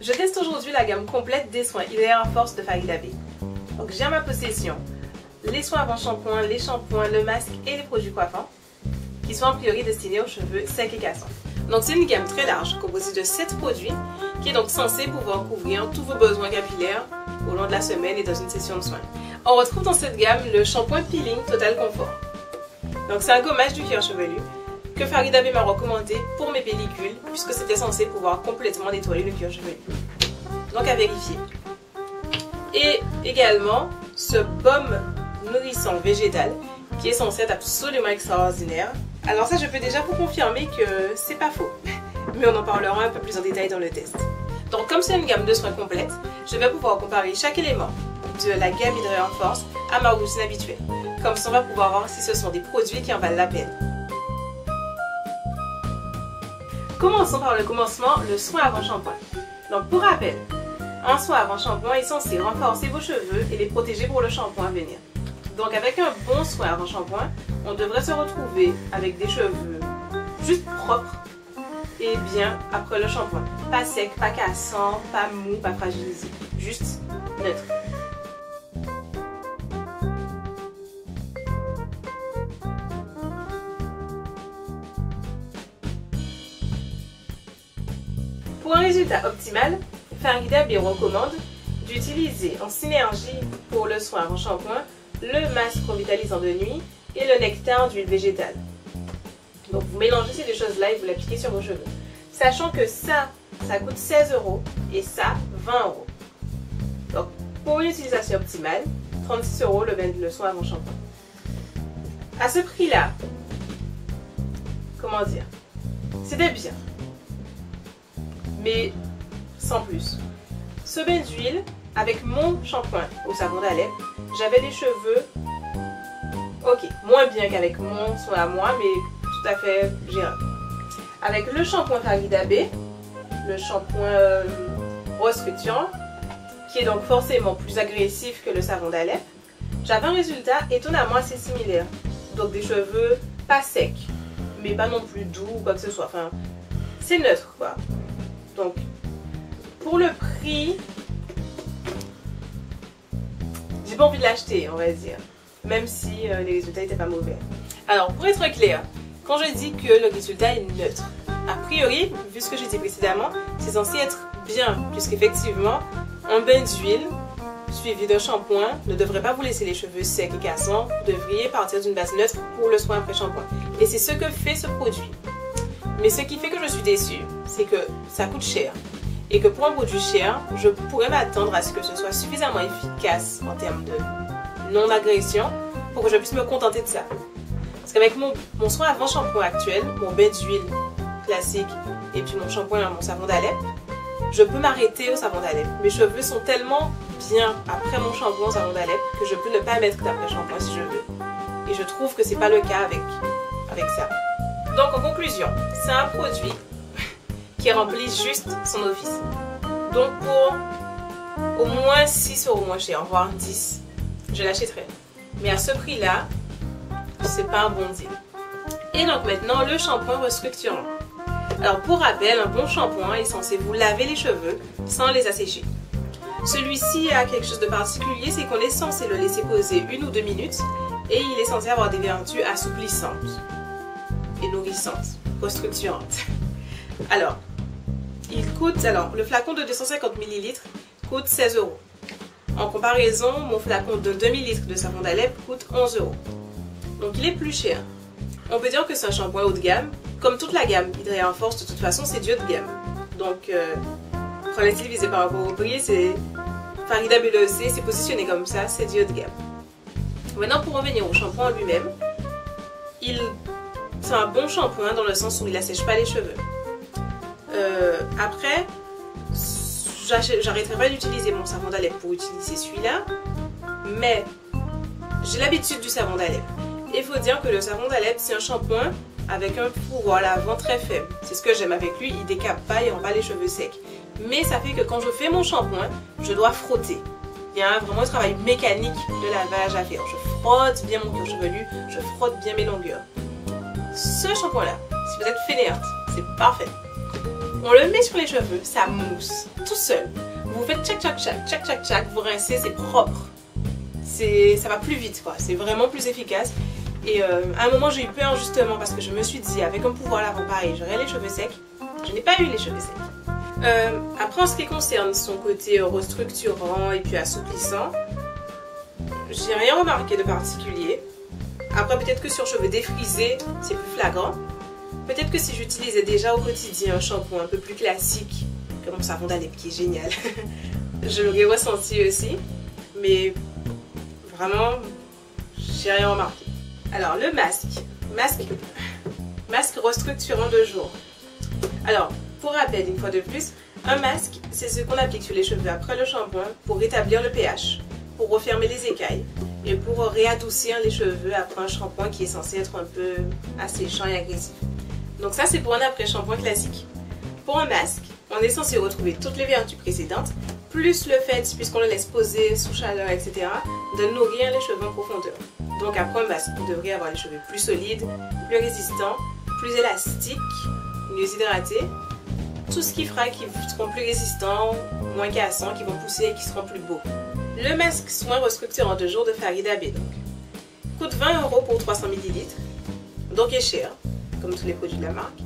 Je teste aujourd'hui la gamme complète des soins Hydra Force de Farida Bey. Donc j'ai en ma possession les soins avant shampoing, les shampoings, le masque et les produits coiffants qui sont a priori destinés aux cheveux secs et cassants. Donc c'est une gamme très large composée de 7 produits qui est donc censée pouvoir couvrir tous vos besoins capillaires au long de la semaine et dans une session de soins. On retrouve dans cette gamme le shampoing peeling Total Confort. Donc c'est un gommage du cuir chevelu que Farida Bey m'a recommandé pour mes pellicules puisque c'était censé pouvoir complètement nettoyer le cuir chevelu. Donc à vérifier. Et également ce baume nourrissant végétal qui est censé être absolument extraordinaire. Alors ça je peux déjà vous confirmer que c'est pas faux, mais on en parlera un peu plus en détail dans le test. Donc comme c'est une gamme de soins complète, je vais pouvoir comparer chaque élément de la gamme Hydra Force à ma routine habituelle. Comme ça on va pouvoir voir si ce sont des produits qui en valent la peine. Commençons par le commencement, le soin avant shampoing. Donc pour rappel, un soin avant shampoing est censé renforcer vos cheveux et les protéger pour le shampoing à venir. Donc avec un bon soin avant shampoing, on devrait se retrouver avec des cheveux juste propres et bien après le shampoing. Pas sec, pas cassant, pas mou, pas fragilisé, juste neutre. Pour un résultat optimal, Farida Bey recommande d'utiliser en synergie pour le soin avant shampoing le masque revitalisant de nuit et le nectar d'huile végétale. Donc vous mélangez ces deux choses-là et vous l'appliquez sur vos cheveux. Sachant que ça coûte 16 € et ça 20 €. Donc pour une utilisation optimale, 36 € le soin avant shampoing. À ce prix-là, comment dire, c'était bien. Mais sans plus. Ce bain d'huile, avec mon shampoing au savon d'Alep, j'avais les cheveux, ok, moins bien qu'avec mon soin à moi, mais tout à fait gérable. Avec le shampoing Farida Bey, le shampoing rose fructuant, qui est donc forcément plus agressif que le savon d'Alep, j'avais un résultat étonnamment assez similaire. Donc des cheveux pas secs, mais pas non plus doux ou quoi que ce soit. Enfin, c'est neutre quoi. Donc, pour le prix, j'ai pas envie de l'acheter, on va dire. Même si les résultats n'étaient pas mauvais. Alors, pour être clair, quand je dis que le résultat est neutre, a priori, vu ce que j'ai dit précédemment, c'est censé être bien, puisqu'effectivement, un bain d'huile suivi d'un shampoing ne devrait pas vous laisser les cheveux secs et cassants. Vous devriez partir d'une base neutre pour le soin après shampoing. Et c'est ce que fait ce produit. Mais ce qui fait que je suis déçue, c'est que ça coûte cher. Et que pour un produit cher, je pourrais m'attendre à ce que ce soit suffisamment efficace en termes de non-agression pour que je puisse me contenter de ça. Parce qu'avec mon soin avant shampoing actuel, mon bain d'huile classique et puis mon shampoing, mon savon d'Alep, je peux m'arrêter au savon d'Alep. Mes cheveux sont tellement bien après mon shampoing au savon d'Alep que je peux ne pas mettre d'après shampoing si je veux. Et je trouve que c'est pas le cas avec ça. Donc en conclusion, c'est un produit qui remplit juste son office. Donc pour au moins 6 € moins cher, voire 10, je l'achèterai. Mais à ce prix-là, c'est pas un bon deal. Et donc maintenant, le shampoing restructurant. Alors pour rappel, un bon shampoing est censé vous laver les cheveux sans les assécher. Celui-ci a quelque chose de particulier, c'est qu'on est censé le laisser poser 1 ou 2 minutes et il est censé avoir des vertus assouplissantes et nourrissantes, restructurantes. Alors, le flacon de 250 ml coûte 16 €. En comparaison, mon flacon de 2 ml de savon d'Alep coûte 11 €. Donc il est plus cher. On peut dire que c'est un shampoing haut de gamme. Comme toute la gamme Hydra Force, de toute façon, c'est du haut de gamme. Donc, prenez-il divisé par rapport au prix, Farida Bey le sait, c'est positionné comme ça, c'est du haut de gamme. Maintenant, pour revenir au shampoing lui-même, c'est un bon shampoing dans le sens où il n'assèche pas les cheveux. Après, j'arrêterai pas d'utiliser mon savon d'Alep pour utiliser celui-là, mais j'ai l'habitude du savon d'Alep. Et il faut dire que le savon d'Alep, c'est un shampoing avec un pouvoir lavant très faible. C'est ce que j'aime avec lui, il décape pas, il rend pas les cheveux secs. Mais ça fait que quand je fais mon shampoing, je dois frotter. Il y a vraiment un travail mécanique de lavage à faire. Je frotte bien mon cuir chevelu, je frotte bien mes longueurs. Ce shampoing-là, si vous êtes fainéante, c'est parfait. On le met sur les cheveux, ça mousse, tout seul. Vous faites tchac tchac tchac, tchac tchac tchac, vous rincez, c'est propre. Ça va plus vite quoi, c'est vraiment plus efficace. Et à un moment j'ai eu peur justement parce que je me suis dit avec un pouvoir lavant pareil, j'aurais les cheveux secs. Je n'ai pas eu les cheveux secs. Après en ce qui concerne son côté restructurant et puis assouplissant, j'ai rien remarqué de particulier. Après peut-être que sur cheveux défrisés c'est plus flagrant. Peut-être que si j'utilisais déjà au quotidien un shampoing un peu plus classique, comme mon savon d'Alep qui est génial, je l'aurais ressenti aussi. Mais vraiment, j'ai rien remarqué. Alors le masque restructurant de jour. Alors, pour rappel une fois de plus, un masque, c'est ce qu'on applique sur les cheveux après le shampoing pour rétablir le pH, pour refermer les écailles et pour réadoucir les cheveux après un shampoing qui est censé être un peu asséchant et agressif. Donc ça c'est pour un après-shampoing classique. Pour un masque, on est censé retrouver toutes les vertus précédentes, plus le fait, puisqu'on le laisse poser sous chaleur, etc., de nourrir les cheveux en profondeur. Donc après un masque, vous devriez avoir les cheveux plus solides, plus résistants, plus élastiques, mieux hydratés. Tout ce qui fera qu'ils seront plus résistants, moins cassants, qui vont pousser et qui seront plus beaux. Le masque soin restructurant de jour de Farida B coûte 20 € pour 300 ml, donc est cher, comme tous les produits de la marque.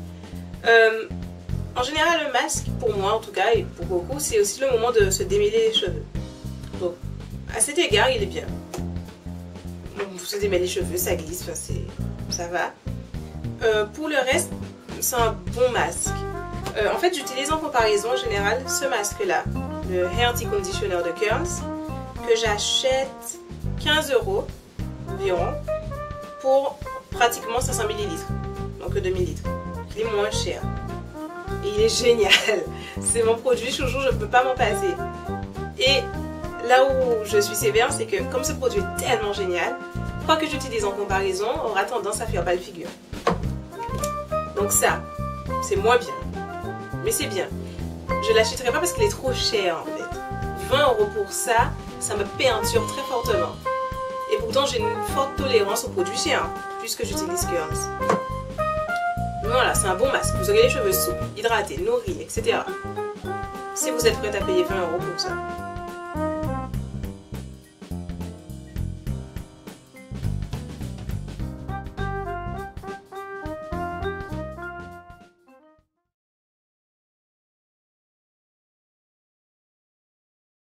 En général, le masque, pour moi en tout cas, et pour beaucoup, c'est aussi le moment de se démêler les cheveux. Donc, à cet égard, il est bien. Vous se démêlez les cheveux, ça glisse, enfin, ça va. Pour le reste, c'est un bon masque. En fait, j'utilise en comparaison en général ce masque-là, le Hair Conditioner de Curls, que j'achète 15 € environ pour pratiquement 500 ml, donc 2 ml. Il est moins cher. Et il est génial. C'est mon produit chouchou, je ne peux pas m'en passer. Et là où je suis sévère, c'est que comme ce produit est tellement génial, quoi que j'utilise en comparaison aura tendance à faire pâle figure. Donc ça, c'est moins bien. Mais c'est bien. Je l'achèterai pas parce qu'il est trop cher en fait. 20 € pour ça, ça me peinture très fortement. Et pourtant j'ai une forte tolérance aux produits chers, puisque j'utilise Curls. Voilà, c'est un bon masque. Vous aurez les cheveux souples, hydratés, nourris, etc. Si vous êtes prête à payer 20 € pour ça.